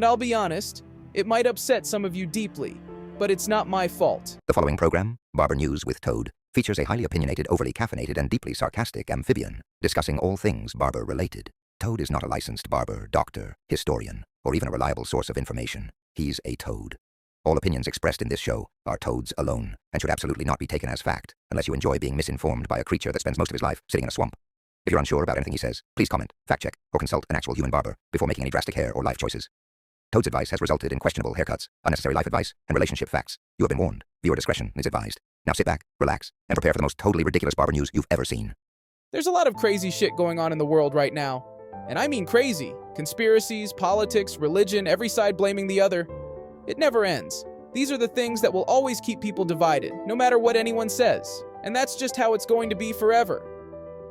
And I'll be honest, it might upset some of you deeply, but it's not my fault. The following program, Barber News with Toad, features a highly opinionated, overly caffeinated, and deeply sarcastic amphibian, discussing all things barber-related. Toad is not a licensed barber, doctor, historian, or even a reliable source of information. He's a toad. All opinions expressed in this show are Toad's alone, and should absolutely not be taken as fact, unless you enjoy being misinformed by a creature that spends most of his life sitting in a swamp. If you're unsure about anything he says, please comment, fact-check, or consult an actual human barber before making any drastic hair or life choices. Toad's advice has resulted in questionable haircuts, unnecessary life advice, and relationship facts. You have been warned. Viewer discretion is advised. Now sit back, relax, and prepare for the most totally ridiculous barber news you've ever seen. There's a lot of crazy shit going on in the world right now. And I mean crazy. Conspiracies, politics, religion, every side blaming the other. It never ends. These are the things that will always keep people divided, no matter what anyone says. And that's just how it's going to be forever.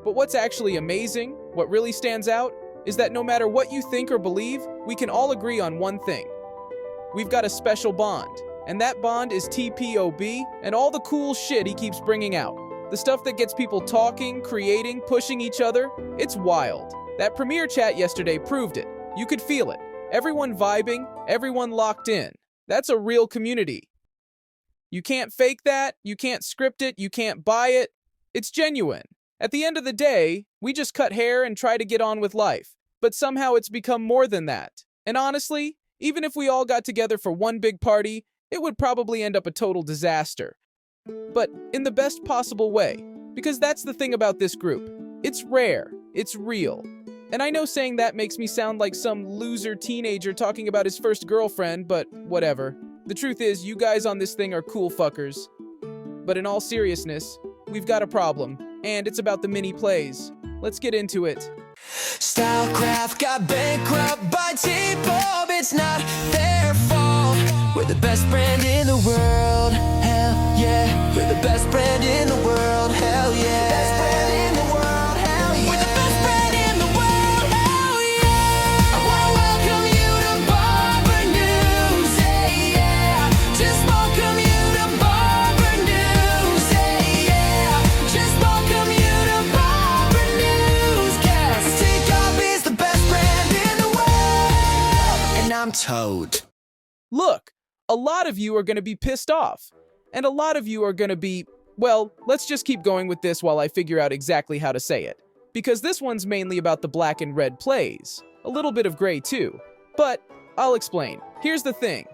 But what's actually amazing, what really stands out, is that no matter what you think or believe, we can all agree on one thing. We've got a special bond, and that bond is TPOB and all the cool shit he keeps bringing out. The stuff that gets people talking, creating, pushing each other. It's wild. That premiere chat yesterday proved it. You could feel it. Everyone vibing, everyone locked in. That's a real community. You can't fake that, you can't script it, you can't buy it. It's genuine. At the end of the day, we just cut hair and try to get on with life. But somehow it's become more than that. And honestly, even if we all got together for one big party, it would probably end up a total disaster. But in the best possible way, because that's the thing about this group. It's rare, it's real. And I know saying that makes me sound like some loser teenager talking about his first girlfriend, but whatever. The truth is, you guys on this thing are cool fuckers. But in all seriousness, we've got a problem, and it's about the mini plays. Let's get into it. Stylecraft got bankrupt by TPOB. It's not their fault. We're the best brand in the world. Hell yeah. We're the best brand in the world. Hell yeah. Best brand in the world. Hell yeah. We're the best brand in the world. Hell yeah. I wanna welcome you to Barber News. Hey yeah. Just welcome you to Barber News. Hey yeah. Just welcome you to Barber News. TPOB is the best brand in the world. And I'm Toad. Look, a lot of you are going to be pissed off. And a lot of you are going to be, well, let's just keep going with this while I figure out exactly how to say it. Because this one's mainly about the black and red plays. A little bit of gray too. But I'll explain. Here's the thing.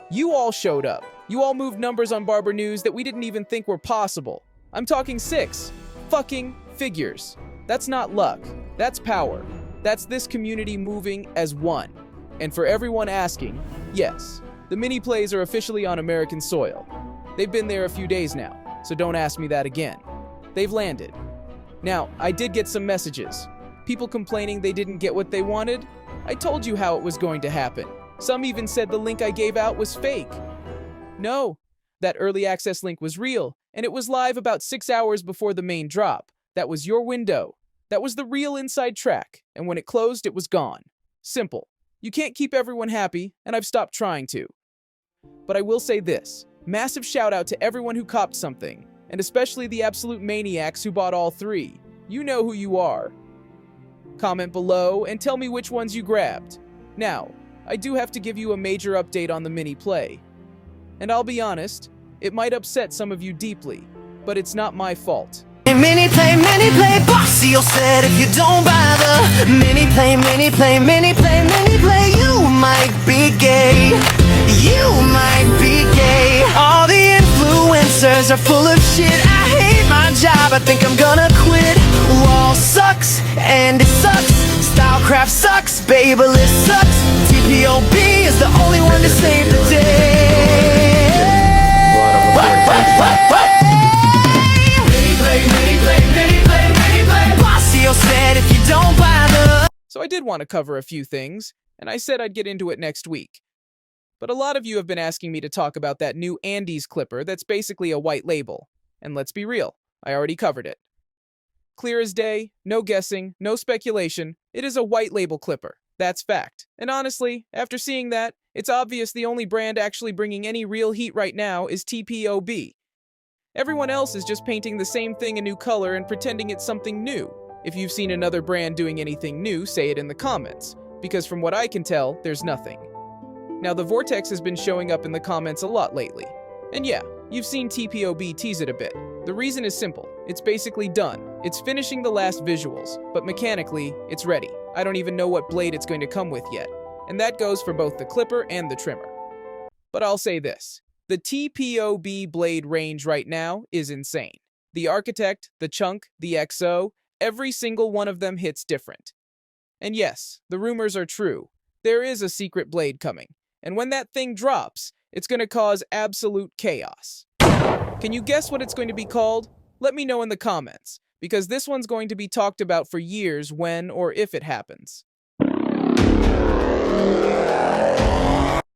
You all showed up. You all moved numbers on Barber News that we didn't even think were possible. I'm talking 6 fucking figures. That's not luck. That's power. That's this community moving as one. And for everyone asking, yes, the mini plays are officially on American soil. They've been there a few days now, so don't ask me that again. They've landed. Now, I did get some messages. People complaining they didn't get what they wanted. I told you how it was going to happen. Some even said the link I gave out was fake. No, that early access link was real, and it was live about 6 hours before the main drop. That was your window. That was the real inside track, and when it closed, it was gone. Simple. You can't keep everyone happy, and I've stopped trying to. But I will say this. Massive shout out to everyone who copped something, and especially the absolute maniacs who bought all 3. You know who you are. Comment below and tell me which ones you grabbed. Now, I do have to give you a major update on the mini play. And I'll be honest, it might upset some of you deeply, but it's not my fault. Mini play, Bossio said if you don't buy the mini play, you might be gay. You might be gay. All the influencers are full of shit. I hate my job, I think I'm gonna quit. Wall sucks, and it sucks. Stylecraft sucks, Babyliss sucks. TPOB is the only one to save the day. Bossio said if you don't buy the... So I did want to cover a few things, and I said I'd get into it next week. But a lot of you have been asking me to talk about that new Andes clipper that's basically a white label. And let's be real, I already covered it. Clear as day, no guessing, no speculation, it is a white label clipper. That's fact. And honestly, after seeing that, it's obvious the only brand actually bringing any real heat right now is TPOB. Everyone else is just painting the same thing a new color and pretending it's something new. If you've seen another brand doing anything new, say it in the comments, because from what I can tell, there's nothing. Now, the Vortex has been showing up in the comments a lot lately. And yeah, you've seen TPOB tease it a bit. The reason is simple. It's basically done. It's finishing the last visuals, but mechanically, it's ready. I don't even know what blade it's going to come with yet. And that goes for both the clipper and the trimmer. But I'll say this. The TPOB blade range right now is insane. The Architect, the Chunk, the XO, every single one of them hits different. And yes, the rumors are true. There is a secret blade coming. And when that thing drops, it's going to cause absolute chaos. Can you guess what it's going to be called? Let me know in the comments, because this one's going to be talked about for years when or if it happens.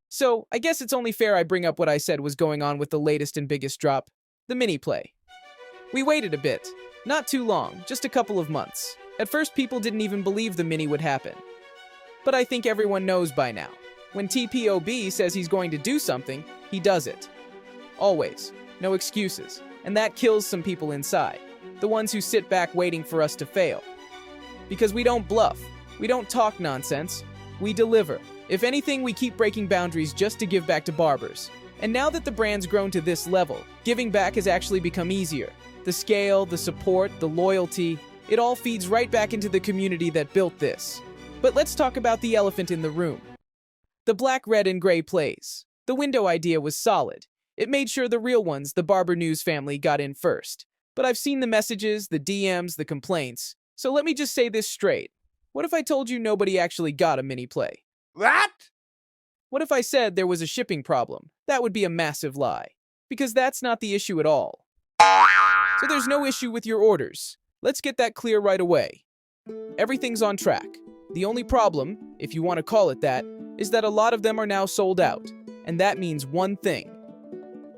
So, I guess it's only fair I bring up what I said was going on with the latest and biggest drop, the mini play. We waited a bit. Not too long, just a couple of months. At first, people didn't even believe the mini would happen. But I think everyone knows by now. When TPOB says he's going to do something, he does it. Always. No excuses. And that kills some people inside. The ones who sit back waiting for us to fail. Because we don't bluff. We don't talk nonsense. We deliver. If anything, we keep breaking boundaries just to give back to barbers. And now that the brand's grown to this level, giving back has actually become easier. The scale, the support, the loyalty, it all feeds right back into the community that built this. But let's talk about the elephant in the room. The black, red, and gray plays. The window idea was solid. It made sure the real ones, the Barber News family, got in first. But I've seen the messages, the DMs, the complaints. So let me just say this straight. What if I told you nobody actually got a mini play? What? What if I said there was a shipping problem? That would be a massive lie. Because that's not the issue at all. So there's no issue with your orders. Let's get that clear right away. Everything's on track. The only problem, if you want to call it that, is that a lot of them are now sold out. And that means one thing.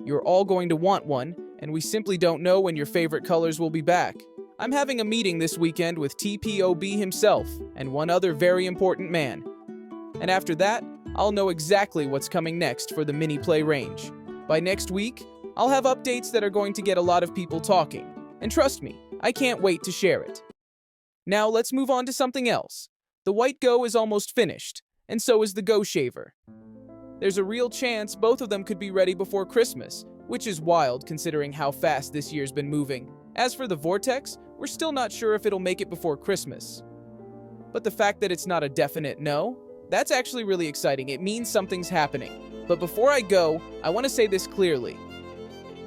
You're all going to want one, and we simply don't know when your favorite colors will be back. I'm having a meeting this weekend with TPOB himself and one other very important man. And after that, I'll know exactly what's coming next for the mini play range. By next week, I'll have updates that are going to get a lot of people talking. And trust me, I can't wait to share it. Now let's move on to something else. The White Go is almost finished, and so is the Go Shaver. There's a real chance both of them could be ready before Christmas, which is wild considering how fast this year's been moving. As for the Vortex, we're still not sure if it'll make it before Christmas. But the fact that it's not a definite no, that's actually really exciting. It means something's happening. But before I go, I want to say this clearly.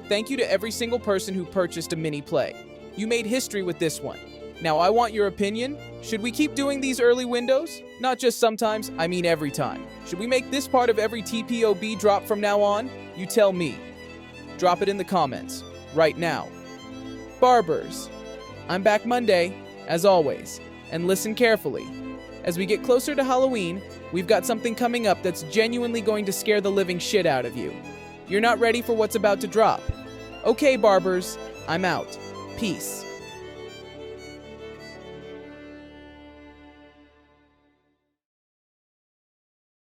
Thank you to every single person who purchased a mini play. You made history with this one. Now I want your opinion. Should we keep doing these early windows? Not just sometimes, I mean every time. Should we make this part of every TPOB drop from now on? You tell me. Drop it in the comments, right now. Barbers. I'm back Monday, as always, and listen carefully. As we get closer to Halloween, we've got something coming up that's genuinely going to scare the living shit out of you. You're not ready for what's about to drop. Okay, barbers, I'm out. Peace.